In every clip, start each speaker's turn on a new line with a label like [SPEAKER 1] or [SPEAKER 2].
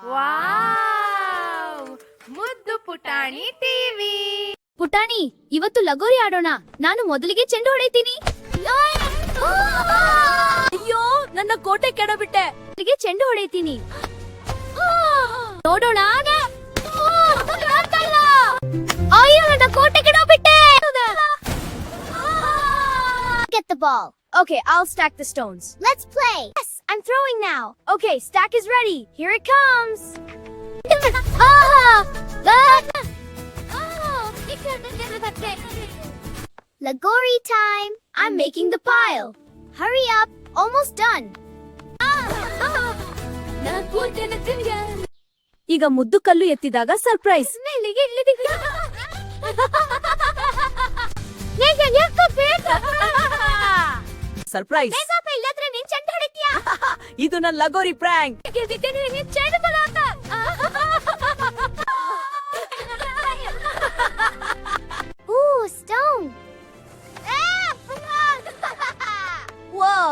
[SPEAKER 1] Wow! ಮುದ್ದು ಪುಟಾಣಿ TV.
[SPEAKER 2] ಪುಟಾಣಿ, ಇವತ್ತು ಲಗೋರಿ ಆಡೋಣ. ನಾನು ಮೊದಲಿಗೆ ಚೆಂಡು ಹೊಡಿತೀನಿ.
[SPEAKER 1] ಅಯ್ಯೋ, ನನ್ನ ಕೋಟೆ ಕೆಡಬಿಟ್ಟೆ.
[SPEAKER 2] ಮೊದಲಿಗೆ ಚೆಂಡು ಹೊಡಿತೀನಿ. ನೋಡೋಣ. ಅಯ್ಯೋ, ನನ್ನ ಕೋಟೆ ಕೆಡಬಿಟ್ಟೆ. Get the ball. Okay, I'll stack the stones. Let's play. Yes, I'm throwing now. Okay, stack is ready. Here it comes. Lagori time. I'm making the pile. Hurry up. Almost done.
[SPEAKER 1] ಈಗ ಮುದ್ದು ಕಲ್ಲು ಎತ್ತಿದಾಗ surprise. Surprise. ಇದು ನನ್ನ ಲಗೋರಿ prank.
[SPEAKER 2] Ooh, stone. Whoa.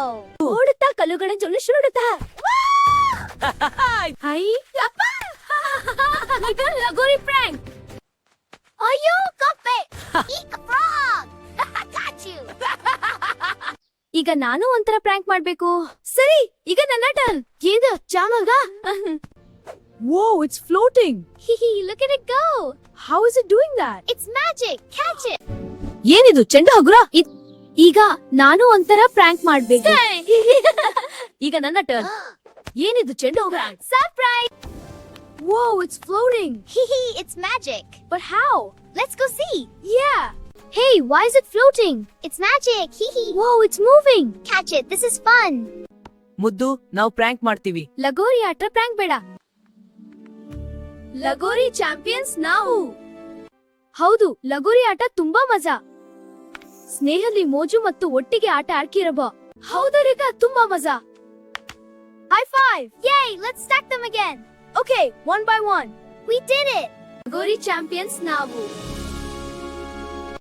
[SPEAKER 2] ಓಡುತ್ತಾ ಕಲ್ಲುಗಳ ಜೊಲ್ಲು ಸುಡುತ್ತಾ.
[SPEAKER 1] High.
[SPEAKER 2] ಇದು ಲಗೋರಿ prank. ಅಯ್ಯೋ, ಕಪ್ಪೆ. Eat a frog. Got you. ಈಗ ನಾನು ಒಂಥರ ಪ್ರಾಂಕ್ ಮಾಡ್ಬೇಕು. ಸರಿ, ಈಗ ನನ್ನ ಟರ್ನ್. ಏನು ಚಾಮಗ?
[SPEAKER 1] Whoa, it's floating.
[SPEAKER 2] Look at it go.
[SPEAKER 1] How is it doing that?
[SPEAKER 2] It's magic. Catch it.
[SPEAKER 1] ಏನಿದು ಚೆಂಡು ಹಗುರ?
[SPEAKER 2] ಈಗ ನಾನು ಒಂಥರ ಪ್ರಾಂಕ್ ಮಾಡ್ಬೇಕು.
[SPEAKER 1] ಈಗ ನನ್ನ ಟರ್ನ್. ಏನಿದು ಚೆಂಡು ಹಗುರ?
[SPEAKER 2] Surprise.
[SPEAKER 1] Whoa, it's floating.
[SPEAKER 2] It's magic.
[SPEAKER 1] But how?
[SPEAKER 2] Let's go see.
[SPEAKER 1] Yeah.
[SPEAKER 2] Hey, why is it floating? It's magic. Whoa, it's moving. Catch it. This is fun.
[SPEAKER 1] ಮುದ್ದು, ನಾವು ಪ್ರಾಂಕ್ ಮಾಡ್ತೀವಿ.
[SPEAKER 2] ಲಗೋರಿ ಆಟ ಪ್ರಾಂಕ್ ಬೇಡ. ಲಗೋರಿ ಚಾಂಪಿಯನ್ಸ್ ನಾವು. ಹೌದು, ಲಗೋರಿ ಆಟ ತುಂಬಾ ಮಜಾ. ಸ್ನೇಹದಲ್ಲಿ ಮೋಜು ಮತ್ತು ಒಟ್ಟಿಗೆ ಆಟ ಆಡ್ಕಿರಬ. ಹೌದರೀಗ ತುಂಬಾ ಮಜಾ. High five. Yay, let's stack them again. Okay, one by one. We did it. Lagori champions ನಾವು.